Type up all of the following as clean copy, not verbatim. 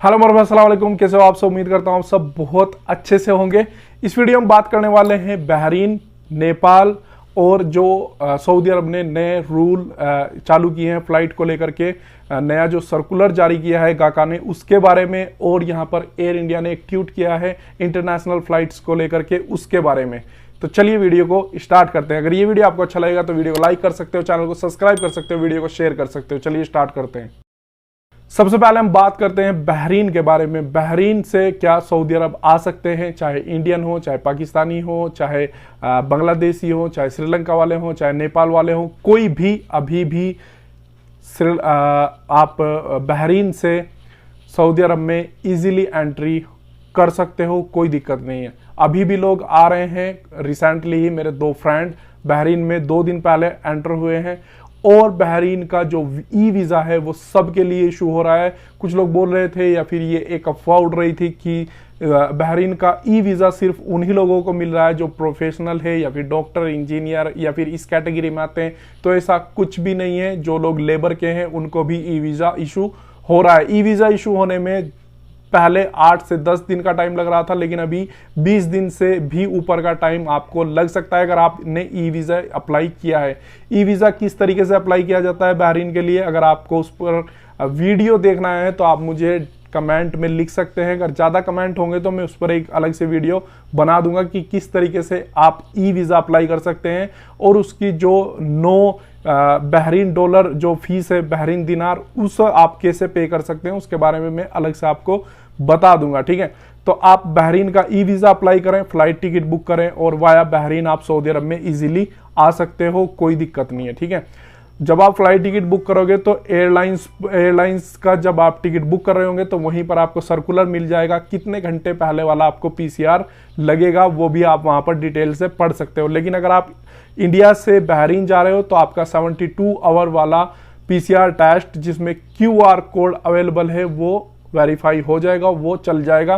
Hello मरहबा, अस्सलाम वालेकुम। कैसे हो आप सब? उम्मीद करता हूँ सब बहुत अच्छे से होंगे। इस वीडियो में बात करने वाले हैं बहरीन, नेपाल और जो सऊदी अरब ने नए रूल चालू किए हैं फ्लाइट को लेकर के, नया जो सर्कुलर जारी किया है गाका ने उसके बारे में, और यहाँ पर एयर इंडिया ने एक ट्वीट किया है इंटरनेशनल फ्लाइट्स को लेकर के उसके बारे में। तो चलिए वीडियो को स्टार्ट करते हैं। अगर ये वीडियो आपको अच्छा लगेगा तो वीडियो को लाइक कर सकते हो, चैनल को सब्सक्राइब कर सकते हो, वीडियो को शेयर कर सकते हो। चलिए स्टार्ट करते हैं। सबसे पहले हम बात करते हैं बहरीन के बारे में। बहरीन से क्या सऊदी अरब आ सकते हैं, चाहे इंडियन हो, चाहे पाकिस्तानी हो, चाहे बांग्लादेशी हो, चाहे श्रीलंका वाले हो, चाहे नेपाल वाले हो, कोई भी अभी भी आप बहरीन से सऊदी अरब में इजीली एंट्री कर सकते हो, कोई दिक्कत नहीं है। अभी भी लोग आ रहे हैं। रिसेंटली ही मेरे 2 फ्रेंड बहरीन में 2 दिन पहले एंटर हुए हैं, और बहरीन का जो ई वीज़ा है वो सबके लिए इशू हो रहा है। कुछ लोग बोल रहे थे या फिर ये एक अफवाह उड़ रही थी कि बहरीन का ई वीज़ा सिर्फ उन्हीं लोगों को मिल रहा है जो प्रोफेशनल है या फिर डॉक्टर, इंजीनियर या फिर इस कैटेगरी में आते हैं। तो ऐसा कुछ भी नहीं है। जो लोग लेबर के हैं उनको भी ई वीज़ा इशू हो रहा है। ई वीज़ा इशू होने में पहले 8 से 10 दिन का टाइम लग रहा था, लेकिन अभी 20 दिन से भी ऊपर का टाइम आपको लग सकता है अगर आपने ई वीज़ा अप्लाई किया है। ई वीज़ा किस तरीके से अप्लाई किया जाता है बहरीन के लिए, अगर आपको उस पर वीडियो देखना है तो आप मुझे कमेंट में लिख सकते हैं। अगर ज़्यादा कमेंट होंगे तो मैं उस पर एक अलग से वीडियो बना दूंगा कि किस तरीके से आप ई वीज़ा अप्लाई कर सकते हैं, और उसकी जो 9 बहरीन डॉलर जो फीस है, बहरीन दिनार, उस आप कैसे पे कर सकते हैं उसके बारे में मैं अलग से आपको बता दूंगा। ठीक है, तो आप बहरीन का ई वीज़ा अप्लाई करें, फ्लाइट टिकट बुक करें और वाया बहरीन आप सऊदी अरब में इजीली आ सकते हो, कोई दिक्कत नहीं है। ठीक है, जब आप फ्लाइट टिकट बुक करोगे तो एयरलाइंस का जब आप टिकट बुक कर रहे होंगे तो वहीं पर आपको सर्कुलर मिल जाएगा। कितने घंटे पहले वाला आपको पीसीआर लगेगा वो भी आप वहां पर डिटेल से पढ़ सकते हो। लेकिन अगर आप इंडिया से बहरीन जा रहे हो तो आपका 72 आवर वाला पीसीआर टेस्ट जिसमें क्यूआर कोड अवेलेबल है वो वेरीफाई हो जाएगा, वो चल जाएगा।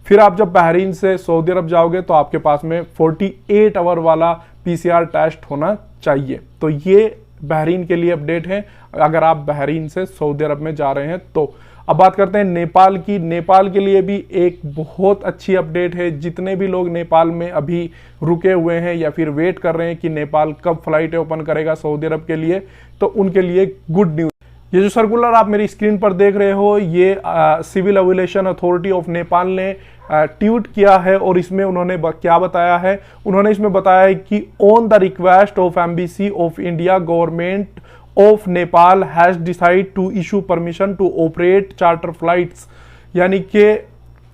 फिर आप जब बहरीन से सऊदी अरब जाओगे तो आपके पास में 48 आवर वाला पीसीआर टेस्ट होना चाहिए। तो ये बहरीन के लिए अपडेट है अगर आप बहरीन से सऊदी अरब में जा रहे हैं तो। अब बात करते हैं नेपाल की। नेपाल के लिए भी एक बहुत अच्छी अपडेट है। जितने भी लोग नेपाल में अभी रुके हुए हैं या फिर वेट कर रहे हैं कि नेपाल कब फ्लाइट ओपन करेगा सऊदी अरब के लिए, तो उनके लिए गुड न्यूज़। ये जो सर्कुलर आप मेरी स्क्रीन पर देख रहे हो ये civil aviation authority of Nepal ने ट्वीट किया है, और इसमें उन्होंने क्या बताया है, उन्होंने इसमें बताया है कि on the request of embassy of India government of Nepal has decide to issue permission to operate charter flights. यानी कि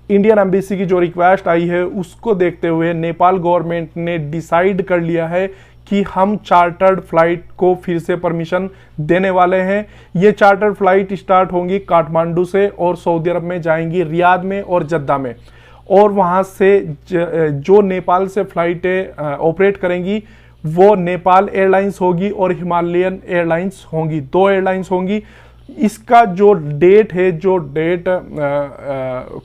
इंडियन एम्बेसी की जो रिक्वेस्ट आई है उसको देखते हुए नेपाल गवर्नमेंट ने डिसाइड कर लिया है कि हम चार्टर्ड फ्लाइट को फिर से परमिशन देने वाले हैं। ये चार्टर्ड फ्लाइट स्टार्ट होंगी काठमांडू से और सऊदी अरब में जाएंगी रियाद में और जद्दा में, और वहां से जो नेपाल से फ्लाइटें ऑपरेट करेंगी वो नेपाल एयरलाइंस होगी और हिमालयन एयरलाइंस होंगी, 2 एयरलाइंस होंगी। इसका जो डेट है,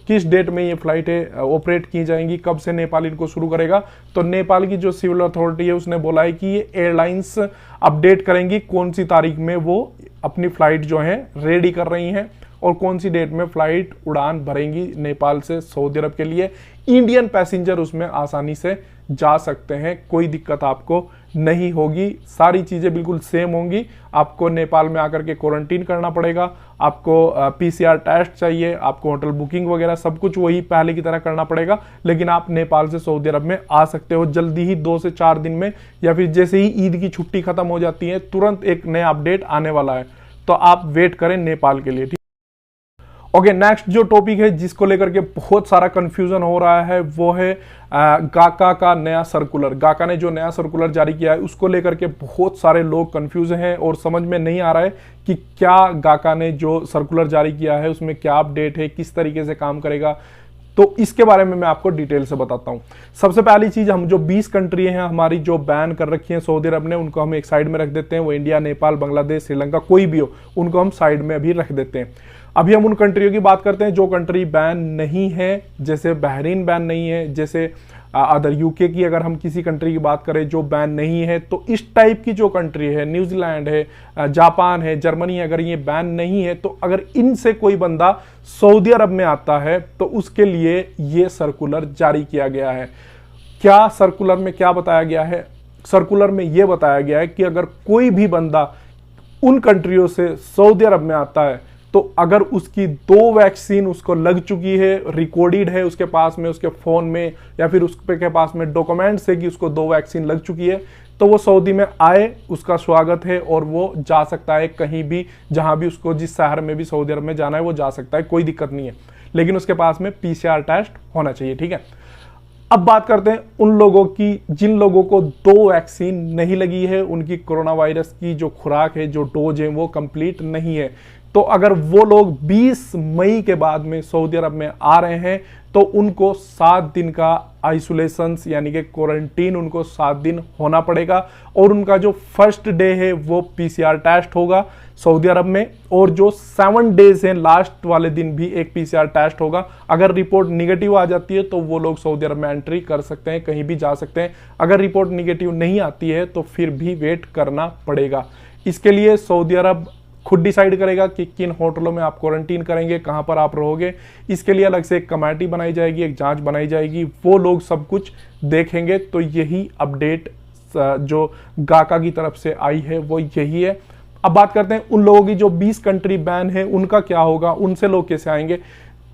किस डेट में ये फ्लाइटें ऑपरेट की जाएंगी, कब से नेपाल इनको शुरू करेगा, तो नेपाल की जो सिविल अथॉरिटी है उसने बोला है कि ये एयरलाइंस अपडेट करेंगी कौन सी तारीख में वो अपनी फ्लाइट जो है रेडी कर रही हैं और कौन सी डेट में फ्लाइट उड़ान भरेंगी नेपाल से सऊदी अरब के लिए। इंडियन पैसेंजर उसमें आसानी से जा सकते हैं, कोई दिक्कत आपको नहीं होगी। सारी चीज़ें बिल्कुल सेम होंगी। आपको नेपाल में आकर के क्वारंटीन करना पड़ेगा, आपको पीसीआर टेस्ट चाहिए, आपको होटल बुकिंग वगैरह सब कुछ वही पहले की तरह करना पड़ेगा। लेकिन आप नेपाल से सऊदी अरब में आ सकते हो जल्दी ही, 2 से 4 दिन में, या फिर जैसे ही ईद की छुट्टी खत्म हो जाती है तुरंत एक नया अपडेट आने वाला है। तो आप वेट करें नेपाल के लिए। ओके, नेक्स्ट जो टॉपिक है जिसको लेकर के बहुत सारा कंफ्यूजन हो रहा है वो है गाका का नया सर्कुलर। गाका ने जो नया सर्कुलर जारी किया है उसको लेकर के बहुत सारे लोग कंफ्यूज हैं और समझ में नहीं आ रहा है कि क्या गाका ने जो सर्कुलर जारी किया है उसमें क्या अपडेट है, किस तरीके से काम करेगा। तो इसके बारे में मैं आपको डिटेल से बताता हूं। सबसे पहली चीज, हम जो 20 कंट्री हैं हमारी जो बैन कर रखी है सऊदी अरब ने, उनको हम एक साइड में रख देते हैं। वो इंडिया, नेपाल, बांग्लादेश, श्रीलंका कोई भी हो, उनको हम साइड में अभी रख देते हैं। अभी हम उन कंट्रियों की बात करते हैं जो कंट्री बैन नहीं है। जैसे बहरीन बैन नहीं है, जैसे अदर यूके की अगर हम किसी कंट्री की बात करें जो बैन नहीं है, तो इस टाइप की जो कंट्री है, न्यूजीलैंड है, जापान है, जर्मनी, अगर ये बैन नहीं है तो अगर इनसे कोई बंदा सऊदी अरब में आता है तो उसके लिए ये सर्कुलर जारी किया गया है। क्या सर्कुलर में क्या बताया गया है? सर्कुलर में यह बताया गया है कि अगर कोई भी बंदा उन कंट्रियों से सऊदी अरब में आता है तो अगर उसकी 2 वैक्सीन उसको लग चुकी है, रिकॉर्डेड है उसके पास में, उसके फोन में या फिर उसके पास में डॉक्यूमेंट्स है कि उसको 2 वैक्सीन लग चुकी है, तो वो सऊदी में आए, उसका स्वागत है और वो जा सकता है कहीं भी, जहां भी उसको, जिस शहर में भी सऊदी अरब में जाना है वो जा सकता है, कोई दिक्कत नहीं है। लेकिन उसके पास में PCR टेस्ट होना चाहिए, ठीक है। अब बात करते हैं उन लोगों की जिन लोगों को 2 वैक्सीन नहीं लगी है, उनकी कोरोना वायरस की जो खुराक है, जो डोज है वो कंप्लीट नहीं है। तो अगर वो लोग 20 मई के बाद में सऊदी अरब में आ रहे हैं तो उनको 7 दिन का आइसोलेशन यानी कि क्वारंटीन उनको 7 दिन होना पड़ेगा और उनका जो फर्स्ट डे है वो PCR टेस्ट होगा सऊदी अरब में, और जो 7 डेज हैं लास्ट वाले दिन भी एक PCR टेस्ट होगा। अगर रिपोर्ट निगेटिव आ जाती है तो वो लोग सऊदी अरब में एंट्री कर सकते हैं, कहीं भी जा सकते हैं। अगर रिपोर्ट निगेटिव नहीं आती है तो फिर भी वेट करना पड़ेगा। इसके लिए सऊदी अरब खुद डिसाइड करेगा कि किन होटलों में आप क्वारंटीन करेंगे, कहां पर आप रहोगे। इसके लिए अलग से एक कमेटी बनाई जाएगी, एक जांच बनाई जाएगी, वो लोग सब कुछ देखेंगे। तो यही अपडेट जो गाका की तरफ से आई है वो यही है। अब बात करते हैं उन लोगों की जो 20 कंट्री बैन है, उनका क्या होगा, उनसे लोग कैसे आएंगे।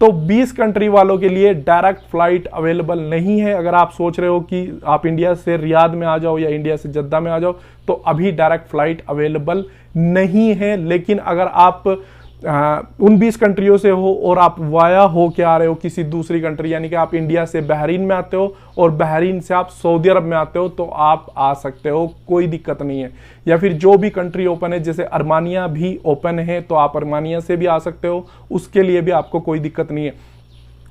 तो 20 कंट्री वालों के लिए डायरेक्ट फ्लाइट अवेलेबल नहीं है। अगर आप सोच रहे हो कि आप इंडिया से रियाद में आ जाओ या इंडिया से जद्दा में आ जाओ, तो अभी डायरेक्ट फ्लाइट अवेलेबल नहीं है। लेकिन अगर आप उन 20 कंट्रियों से हो और आप वाया हो के आ रहे हो किसी दूसरी कंट्री, यानी कि आप इंडिया से बहरीन में आते हो और बहरीन से आप सऊदी अरब में आते हो, तो आप आ सकते हो, कोई दिक्कत नहीं है। या फिर जो भी कंट्री ओपन है, जैसे अर्मानिया भी ओपन है, तो आप अर्मानिया से भी आ सकते हो, उसके लिए भी आपको कोई दिक्कत नहीं है।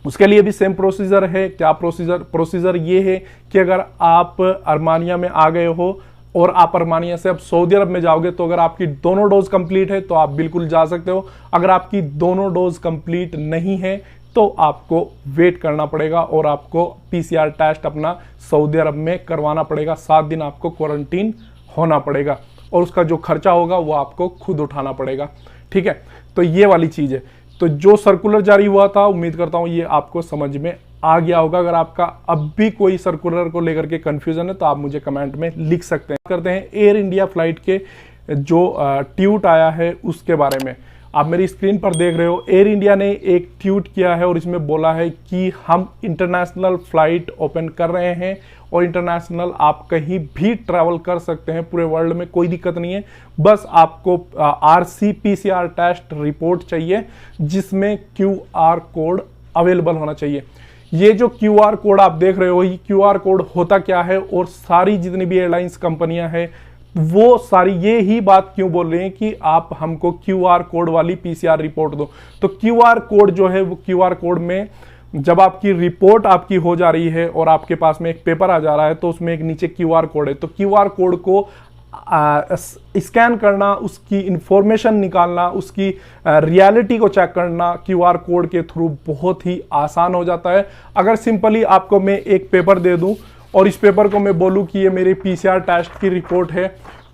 उसके लिए भी सेम प्रोसीजर है। क्या प्रोसीजर ये है कि अगर आप अर्मानिया में आ गए हो और आप अर्मानिया से अब सऊदी अरब में जाओगे, तो अगर आपकी दोनों डोज कंप्लीट है तो आप बिल्कुल जा सकते हो। अगर आपकी दोनों डोज कंप्लीट नहीं है तो आपको वेट करना पड़ेगा और आपको PCR टेस्ट अपना सऊदी अरब में करवाना पड़ेगा। 7 दिन आपको क्वारंटीन होना पड़ेगा और उसका जो खर्चा होगा वो आपको खुद उठाना पड़ेगा, ठीक है। तो ये वाली चीज है। तो जो सर्कुलर जारी हुआ था, उम्मीद करता हूं ये आपको समझ में आ गया होगा। अगर आपका अब भी कोई सर्कुलर को लेकर के कंफ्यूजन है तो आप मुझे कमेंट में लिख सकते हैं। करते हैं एयर इंडिया फ्लाइट के जो ट्वीट आया है उसके बारे में। आप मेरी स्क्रीन पर देख रहे हो, एयर इंडिया ने एक ट्वीट किया है और इसमें बोला है कि हम इंटरनेशनल फ्लाइट ओपन कर रहे हैं और इंटरनेशनल आप कहीं भी ट्रैवल कर सकते हैं पूरे वर्ल्ड में, कोई दिक्कत नहीं है। बस आपको RC-PCR टेस्ट रिपोर्ट चाहिए जिसमें QR कोड अवेलेबल होना चाहिए। ये जो QR कोड आप देख रहे हो, ये QR कोड होता क्या है, और सारी जितनी भी एयरलाइंस कंपनियां हैं वो सारी ये ही बात क्यों बोल रहे हैं कि आप हमको QR कोड वाली PCR रिपोर्ट दो। तो QR कोड जो है वो QR कोड में जब आपकी रिपोर्ट आपकी हो जा रही है और आपके पास में एक पेपर आ जा रहा है तो उसमें एक नीचे QR कोड है। तो QR कोड को स्कैन करना, उसकी इंफॉर्मेशन निकालना, उसकी रियलिटी को चेक करना QR कोड के थ्रू बहुत ही आसान हो जाता है। अगर सिंपली आपको मैं एक पेपर दे दूं और इस पेपर को मैं बोलूं कि ये मेरी PCR टेस्ट की रिपोर्ट है,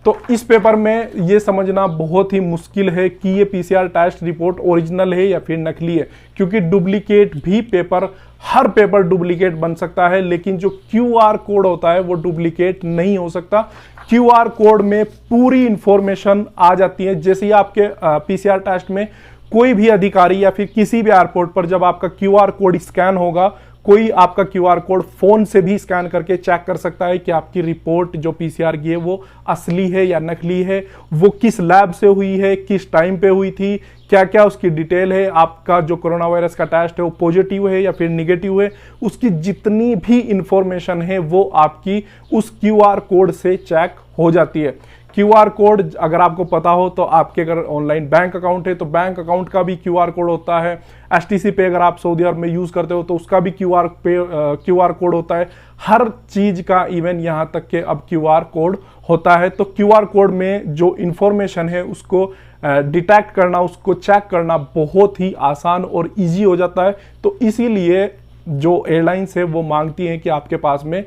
तो इस पेपर में ये समझना बहुत ही मुश्किल है कि ये PCR टेस्ट रिपोर्ट ओरिजिनल है या फिर नकली है, क्योंकि डुप्लीकेट भी पेपर, हर पेपर डुप्लीकेट बन सकता है, लेकिन जो QR कोड होता है वो डुप्लीकेट नहीं हो सकता। QR कोड में पूरी इंफॉर्मेशन आ जाती है। जैसे ही आपके PCR टेस्ट में कोई भी अधिकारी या फिर किसी भी एयरपोर्ट पर जब आपका QR कोड स्कैन होगा, कोई आपका QR कोड फोन से भी स्कैन करके चेक कर सकता है कि आपकी रिपोर्ट जो PCR की है वो असली है या नकली है, वो किस लैब से हुई है, किस टाइम पे हुई थी, क्या क्या उसकी डिटेल है, आपका जो कोरोना वायरस का टेस्ट है वो पॉजिटिव है या फिर निगेटिव है, उसकी जितनी भी इंफॉर्मेशन है वो आपकी उस QR कोड से चेक हो जाती है। QR कोड अगर आपको पता हो तो आपके अगर ऑनलाइन बैंक अकाउंट है तो बैंक अकाउंट का भी QR कोड होता है। STC पे अगर आप सऊदी अरब में यूज करते हो तो उसका भी QR कोड होता है। हर चीज का, इवन यहां तक के अब QR कोड होता है। तो QR कोड में जो इंफॉर्मेशन है उसको डिटेक्ट करना, उसको चेक करना बहुत ही आसान और इजी हो जाता है। तो इसीलिए जो एयरलाइंस है वो मांगती हैं कि आपके पास में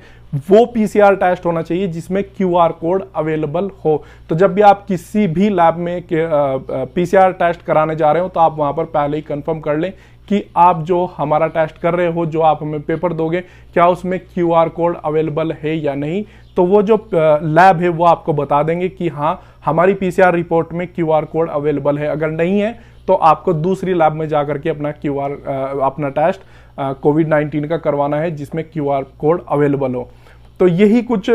वो पीसीआर टेस्ट होना चाहिए जिसमें क्यूआर कोड अवेलेबल हो। तो जब भी आप किसी भी लैब में पीसीआर टेस्ट कराने जा रहे हो तो आप वहां पर पहले ही कंफर्म कर लें कि आप जो हमारा टेस्ट कर रहे हो, जो आप हमें पेपर दोगे, क्या उसमें क्यूआर कोड अवेलेबल है या नहीं। तो वो जो लैब है वो आपको बता देंगे कि हाँ हमारी पीसीआर रिपोर्ट में क्यूआर कोड अवेलेबल है। अगर नहीं है तो आपको दूसरी लैब में जाकर के अपना टेस्ट कोविड-19 का करवाना है जिसमें क्यूआर कोड अवेलेबल हो। तो यही कुछ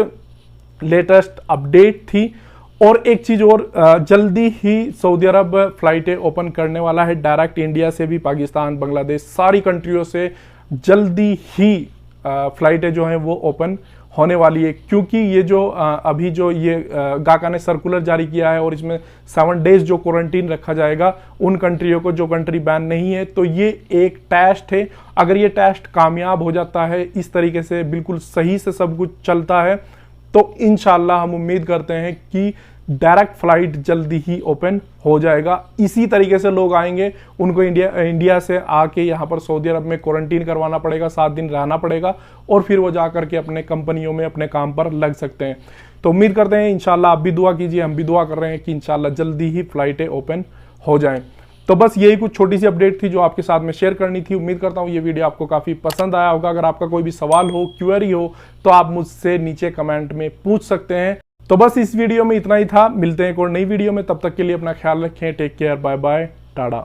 लेटेस्ट अपडेट थी। और एक चीज और, जल्दी ही सऊदी अरब फ्लाइटें ओपन करने वाला है डायरेक्ट इंडिया से भी, पाकिस्तान, बांग्लादेश, सारी कंट्रियों से जल्दी ही फ्लाइटें जो हैं वो ओपन होने वाली है। क्योंकि ये जो अभी जो ये गाका ने सर्कुलर जारी किया है और इसमें 7 डेज जो क्वारंटीन रखा जाएगा उन कंट्रियों को जो कंट्री बैन नहीं है, तो ये एक टेस्ट है। अगर ये टेस्ट कामयाब हो जाता है, इस तरीके से बिल्कुल सही से सब कुछ चलता है, तो इंशाल्लाह हम उम्मीद करते हैं कि डायरेक्ट फ्लाइट जल्दी ही ओपन हो जाएगा। इसी तरीके से लोग आएंगे, उनको इंडिया से आके यहाँ पर सऊदी अरब में क्वारंटीन करवाना पड़ेगा, 7 दिन रहना पड़ेगा और फिर वो जाकर के अपने कंपनियों में अपने काम पर लग सकते हैं। तो उम्मीद करते हैं इंशाल्लाह आप भी दुआ कीजिए, हम भी दुआ कर रहे हैं कि इंशाल्लाह जल्दी ही फ्लाइटें ओपन हो जाएं। तो बस यही कुछ छोटी सी अपडेट थी जो आपके साथ में शेयर करनी थी। उम्मीद करता हूँ ये वीडियो आपको काफी पसंद आया होगा। अगर आपका कोई भी सवाल हो, क्वेरी हो, तो आप मुझसे नीचे कमेंट में पूछ सकते हैं। तो बस इस वीडियो में इतना ही था। मिलते हैं एक और नई वीडियो में, तब तक के लिए अपना ख्याल रखें। Take care, bye bye, Tata.